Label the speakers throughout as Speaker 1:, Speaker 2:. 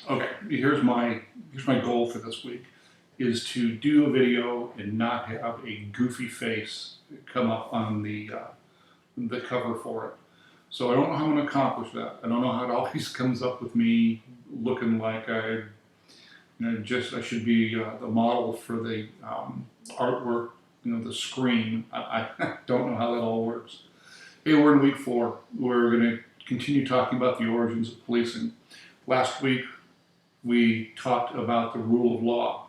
Speaker 1: Okay, here's my goal for this week is to do a video and not have a goofy face come up on the cover for it. So I don't know how I'm going to accomplish that. I don't know how it always comes up with me looking like I should be the model for the artwork, the screen. I don't know how that all works. Hey, we're in week 4. We're going to continue talking about the origins of policing. Last week we talked about the rule of law.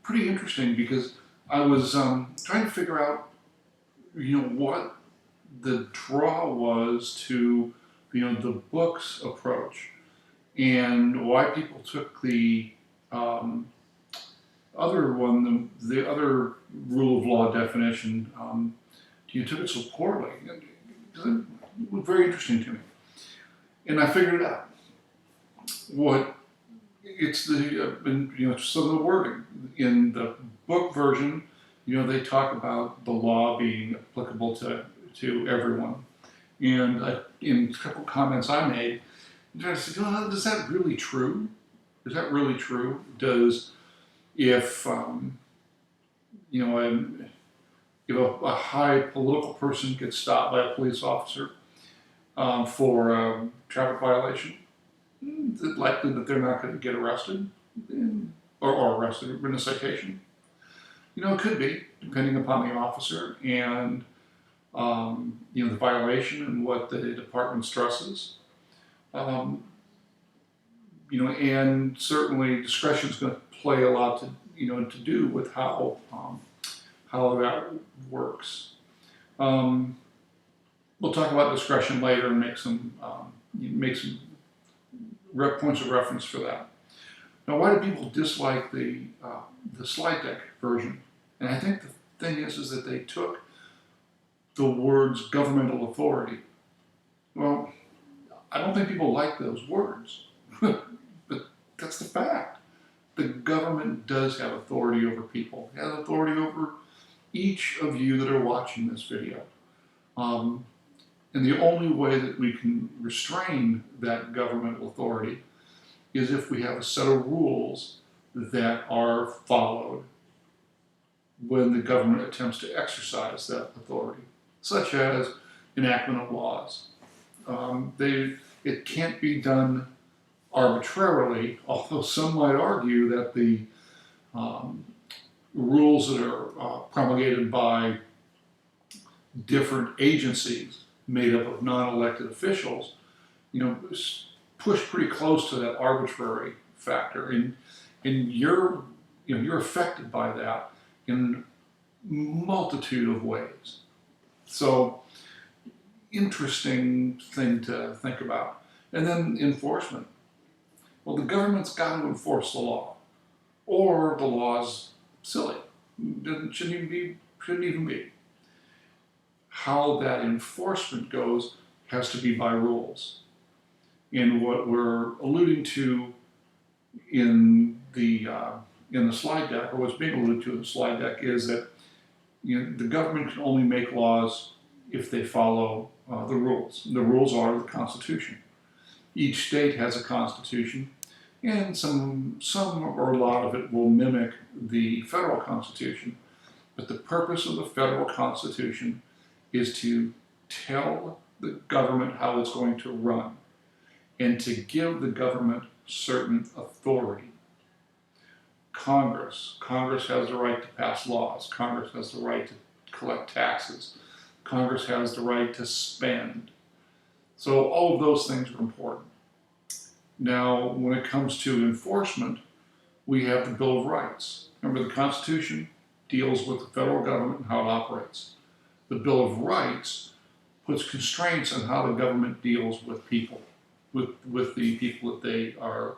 Speaker 1: Pretty interesting because I was trying to figure out, what the draw was to, the book's approach and why people took the other one, the other rule of law definition, you took it so poorly. It was very interesting to me. And I figured it out. What it's some of the wording in the book version. They talk about the law being applicable to everyone. And in a couple comments I made, I said, is that really true? Is that really true? If a high political person gets stopped by a police officer for a traffic violation, is it likely that they're not going to get arrested or arrested in a citation? It could be, depending upon the officer and the violation and what the department stresses. And certainly discretion is going to play a lot to do with how that works. We'll talk about discretion later and make some points of reference for that. Now, why do people dislike the slide deck version? And I think the thing is that they took the words governmental authority. Well, I don't think people like those words, but that's the fact. The government does have authority over people. It has authority over each of you that are watching this video. And the only way that we can restrain that governmental authority is if we have a set of rules that are followed when the government attempts to exercise that authority, such as enactment of laws. It can't be done arbitrarily, although some might argue that the rules that are promulgated by different agencies made up of non-elected officials, push pretty close to that arbitrary factor, and you're affected by that in multitude of ways. So, interesting thing to think about. And then enforcement. Well, the government's got to enforce the law, or the law's silly. Shouldn't even be. How that enforcement goes has to be by rules. And what we're alluding to in the slide deck, or what's being alluded to in the slide deck, is that the government can only make laws if they follow the rules. The rules are the Constitution. Each state has a constitution, and some or a lot of it will mimic the federal constitution. But the purpose of the federal constitution is to tell the government how it's going to run and to give the government certain authority. Congress has the right to pass laws. Congress has the right to collect taxes. Congress has the right to spend. So all of those things are important. Now, when it comes to enforcement, we have the Bill of Rights. Remember, the Constitution deals with the federal government and how it operates. The Bill of Rights puts constraints on how the government deals with people, with the people that they are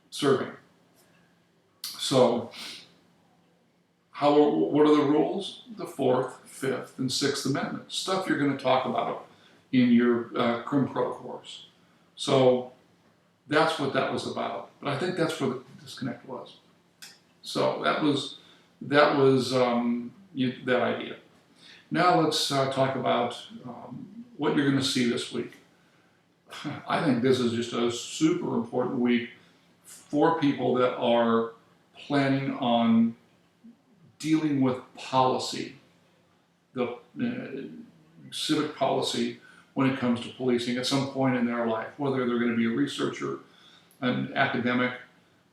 Speaker 1: serving. So, what are the rules? The 4th, 5th, and 6th Amendments. Stuff you're going to talk about in your Crim Pro course. So that's what that was about. But I think that's where the disconnect was. So that was that idea. Now let's talk about what you're going to see this week. I think this is just a super important week for people that are planning on dealing with policy, the civic policy when it comes to policing at some point in their life, whether they're going to be a researcher, an academic,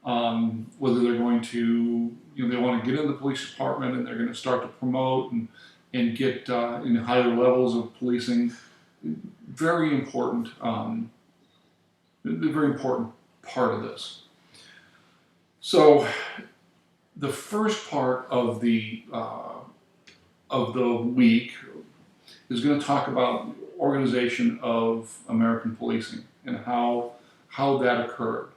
Speaker 1: whether they're going to, they want to get in the police department and they're going to start to promote and get in higher levels of policing. Very important, very important part of this. So the first part of the week is going to talk about organization of American policing and how that occurred.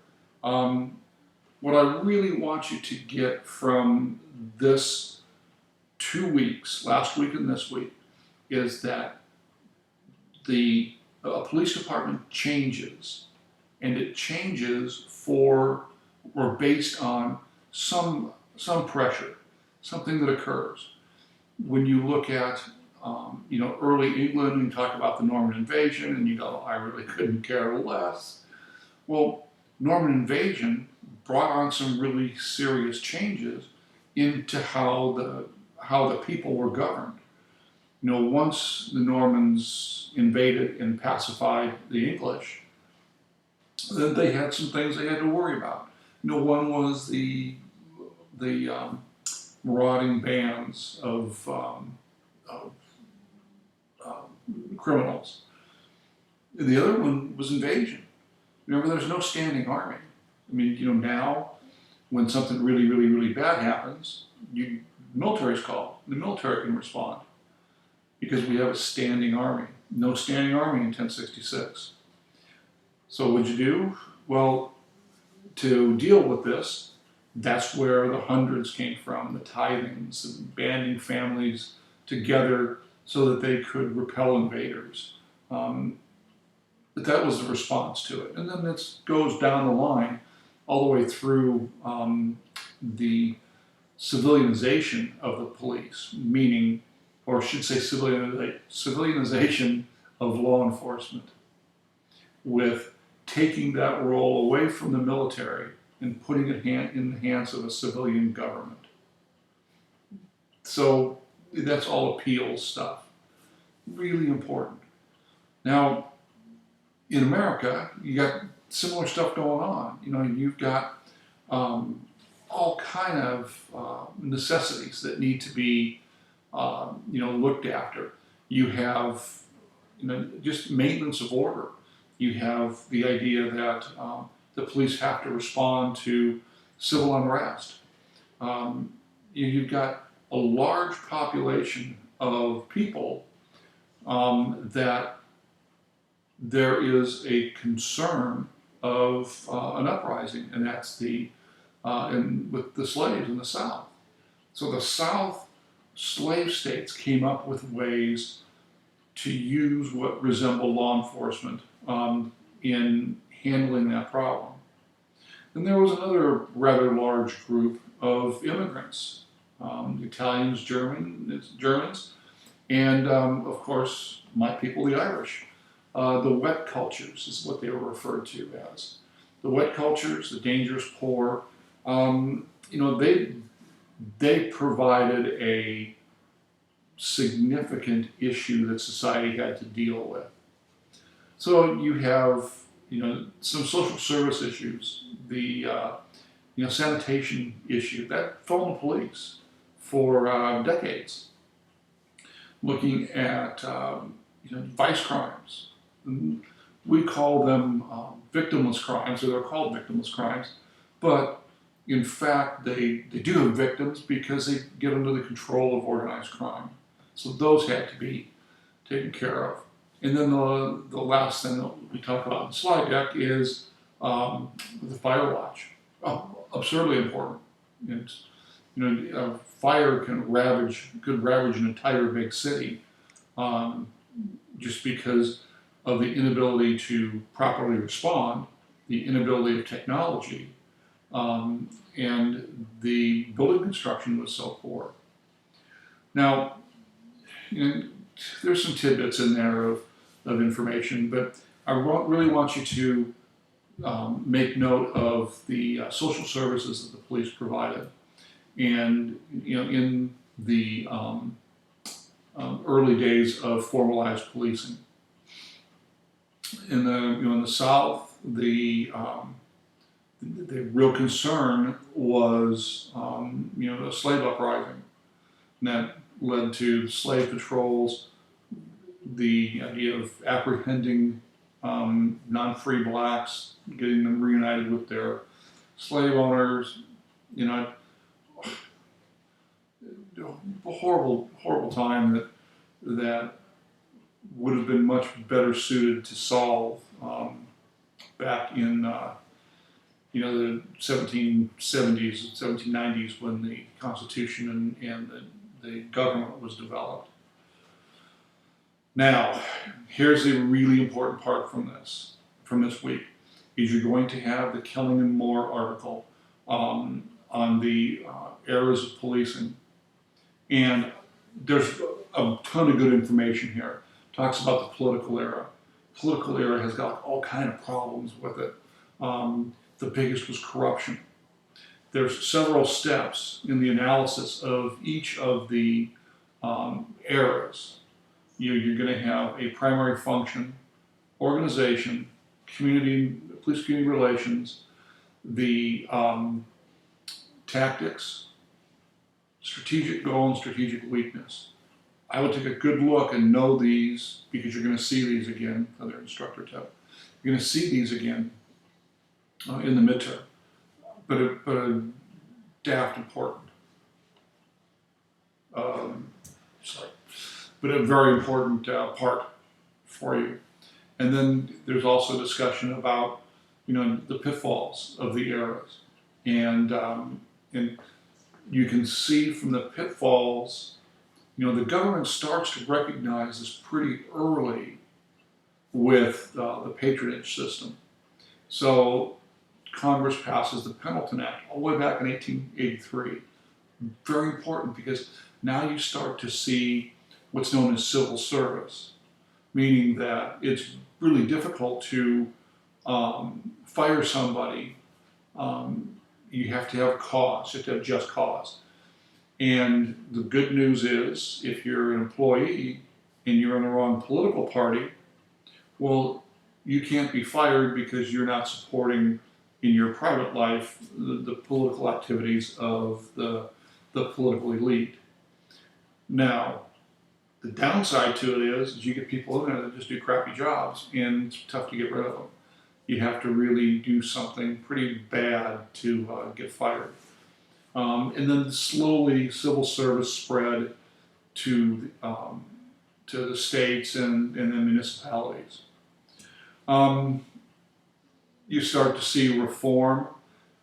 Speaker 1: What I really want you to get from this 2 weeks, last week and this week, is that the police department changes, and it changes for or based on some pressure, something that occurs. When you look at early England and talk about the Norman invasion, and you go, I really couldn't care less. Well, Norman invasion brought on some really serious changes into how the people were governed. Once the Normans invaded and pacified the English, then they had some things they had to worry about. One was the marauding bands of criminals. The other one was invasion. Remember, there's no standing army. I mean, now when something really, really, really bad happens, the military's called. The military can respond because we have a standing army. No standing army in 1066. So what'd you do? Well, to deal with this, that's where the hundreds came from, the tithings, and banding families together so that they could repel invaders. But that was the response to it. And then it goes down the line all the way through the civilianization of the police, meaning, or I should say civilianization of law enforcement, with taking that role away from the military and putting it in the hands of a civilian government. So that's all appeals stuff. Really important. Now, in America, you got similar stuff going on. You've got all kind of necessities that need to be, looked after. You have, just maintenance of order. You have the idea that the police have to respond to civil unrest. You've got a large population of people that there is a concern of an uprising, and that's with the slaves in the South. So the South slave states came up with ways to use what resemble law enforcement in handling that problem. Then there was another rather large group of immigrants, Italians, Germans, and of course my people, the Irish. The wet cultures is what they were referred to as. The wet cultures, the dangerous poor, they provided a significant issue that society had to deal with. So you have, some social service issues, the, sanitation issue, that phoned the police for decades. Looking at, vice crimes. We call them victimless crimes, or they're called victimless crimes, but in fact they do have victims because they get under the control of organized crime. So those had to be taken care of. And then the last thing that we talk about in the slide deck is the fire watch. Absurdly important. It's, a fire could ravage an entire big city just because of the inability to properly respond, the inability of technology, and the building construction was so poor. Now, there's some tidbits in there of information, but really want you to make note of the social services that the police provided. And in the early days of formalized policing. In the South, the real concern was the slave uprising, and that led to slave patrols, the idea of apprehending non-free blacks, getting them reunited with their slave owners. A horrible time that would have been much better suited to solve back in the 1770s, 1790s, when the Constitution and the government was developed. Now, here's a really important part from this week, is you're going to have the Kelling and Moore article on the eras of policing. And there's a ton of good information here. Talks about the political era. Political era has got all kind of problems with it. The biggest was corruption. There's several steps in the analysis of each of the eras. You're going to have a primary function, organization, police community relations, the tactics, strategic goal, and strategic weakness. I would take a good look and know these, because you're going to see these again for their instructor tip. You're going to see these again in the midterm, but a daft important. But a very important part for you. And then there's also discussion about the pitfalls of the eras, and you can see from the pitfalls, the government starts to recognize this pretty early with the patronage system. So Congress passes the Pendleton Act all the way back in 1883. Very important, because now you start to see what's known as civil service, meaning that it's really difficult to fire somebody. You have to have cause, you have to have just cause. And the good news is, if you're an employee and you're in the wrong political party, well, you can't be fired because you're not supporting in your private life the political activities of the political elite. Now, the downside to it is you get people in there that just do crappy jobs, and it's tough to get rid of them. You have to really do something pretty bad to get fired. And then slowly civil service spread to the states and then municipalities. You start to see reform.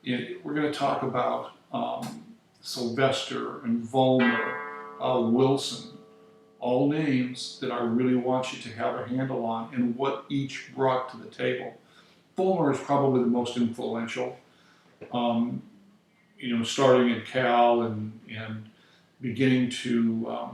Speaker 1: We're going to talk about Sylvester and Vollmer, Wilson, all names that I really want you to have a handle on and what each brought to the table. Vollmer is probably the most influential, starting in Cal and beginning to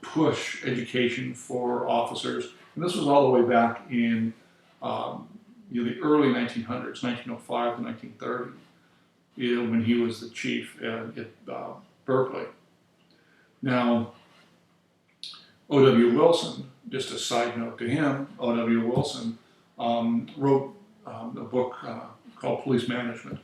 Speaker 1: push education for officers. And this was all the way back in the early 1900s, 1905 to 1930, when he was the chief at Berkeley. Now, O.W. Wilson, just a side note to him, O.W. Wilson wrote a book called Police Management.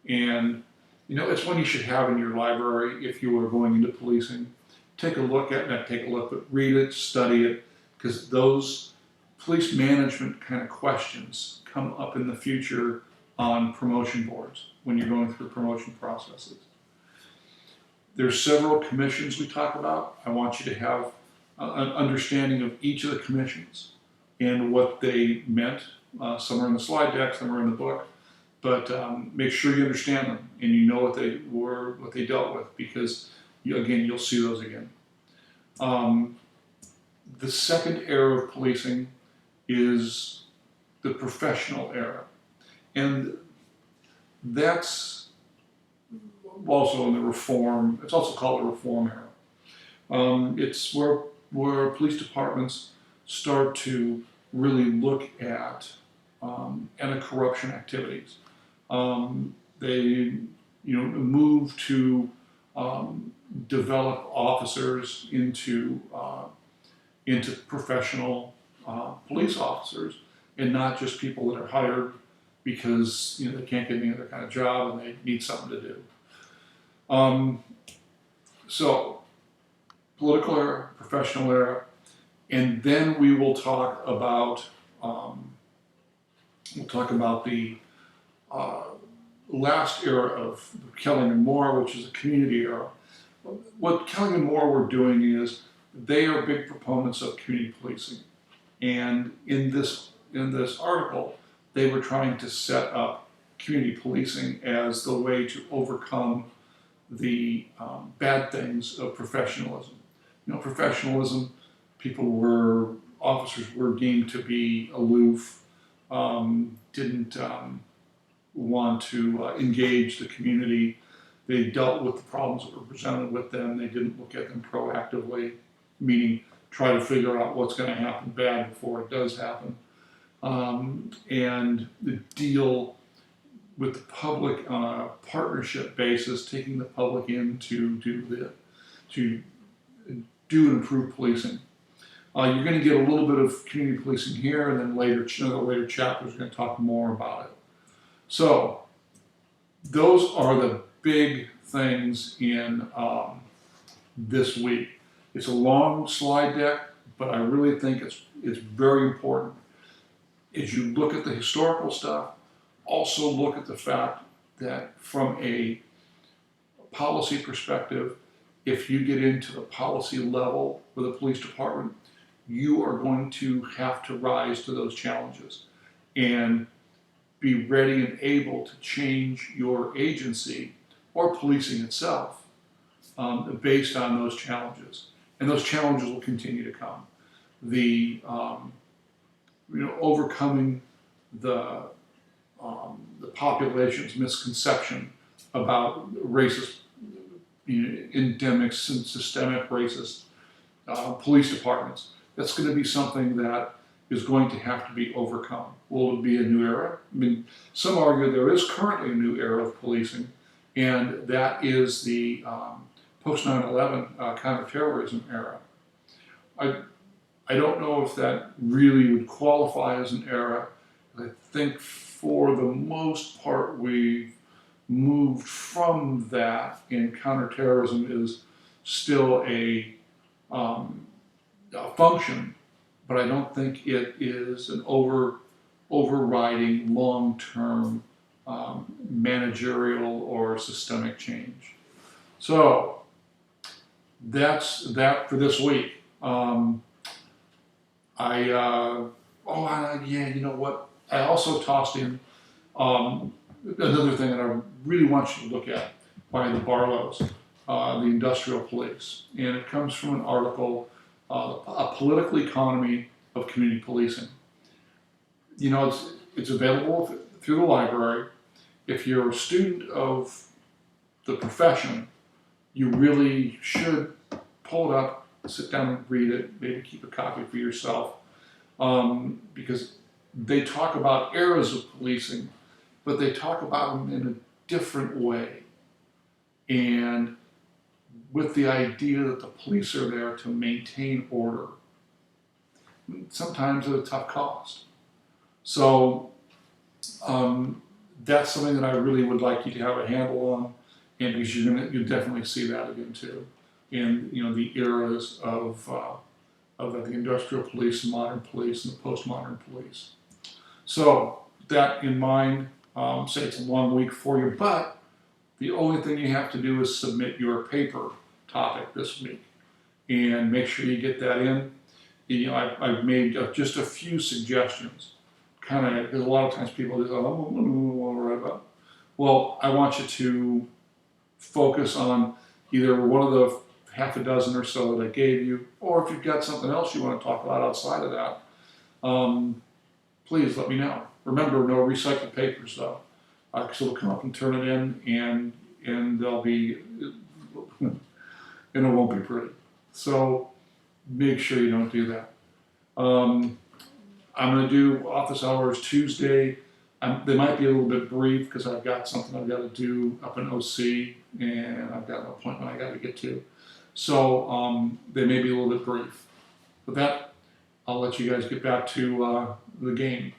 Speaker 1: And, it's one you should have in your library if you are going into policing. Take a look at it, not take a look, but read it, study it, because those police management kind of questions come up in the future on promotion boards when you're going through promotion processes. There's several commissions we talk about. I want you to have an understanding of each of the commissions and what they meant. Some are in the slide deck, some are in the book, but make sure you understand them and you know what they were, what they dealt with, because you'll see those again. The second era of policing is the professional era, and that's also in the reform. It's also called the reform era. It's where police departments start to really look at anti-corruption activities. They, move to develop officers into professional police officers, and not just people that are hired because they can't get any other kind of job and they need something to do. So, political era, professional era, and then we will talk about the last era of Kelling and Moore, which is a community era. What Kelling and Moore were doing is they are big proponents of community policing, and in this article, they were trying to set up community policing as the way to overcome the bad things of professionalism. Professionalism, officers were deemed to be aloof, didn't want to engage the community. They dealt with the problems that were presented with them. They didn't look at them proactively, meaning try to figure out what's going to happen bad before it does happen. And deal with the public on a partnership basis, taking the public in to do improved policing. You're going to get a little bit of community policing here, and then later chapters are going to talk more about it. So those are the big things in this week. It's a long slide deck, but I really think it's very important. As you look at the historical stuff, also look at the fact that from a policy perspective, if you get into the policy level with a police department, you are going to have to rise to those challenges and be ready and able to change your agency or policing itself based on those challenges. And those challenges will continue to come. The overcoming the population's misconception about racist, endemic and systemic racist police departments. That's going to be something that is going to have to be overcome. Will it be a new era? I mean, some argue there is currently a new era of policing, and that is the post 9/11 counterterrorism era. I don't know if that really would qualify as an era. I think for the most part we've moved from that, and counterterrorism is still a function, but I don't think it is an overriding long-term managerial or systemic change. So that's that for this week. You know what? I also tossed in another thing that I really want you to look at by the Barlows, the industrial police. And it comes from an article, A Political Economy of Community Policing. It's available through the library. If you're a student of the profession, you really should pull it up, sit down and read it, maybe keep a copy for yourself, because they talk about eras of policing, but they talk about them in a different way, and with the idea that the police are there to maintain order, sometimes at a tough cost. So that's something that I really would like you to have a handle on, and because you'll definitely see that again too, in the eras of the industrial police, and modern police, and the postmodern police. So that in mind, say it's a long week for you, but the only thing you have to do is submit your paper topic this week, and make sure you get that in. I've made just a few suggestions, because a lot of times people just, what to write about? Well, I want you to focus on either one of the half a dozen or so that I gave you, or if you've got something else you want to talk about outside of that, please let me know. Remember, no recycled papers though, because it'll come up and turn it in, and they'll be, and it won't be pretty. So make sure you don't do that. I'm going to do office hours Tuesday. They might be a little bit brief because I've got something I've got to do up in OC and I've got an appointment I got to get to. So they may be a little bit brief. With that, I'll let you guys get back to the game.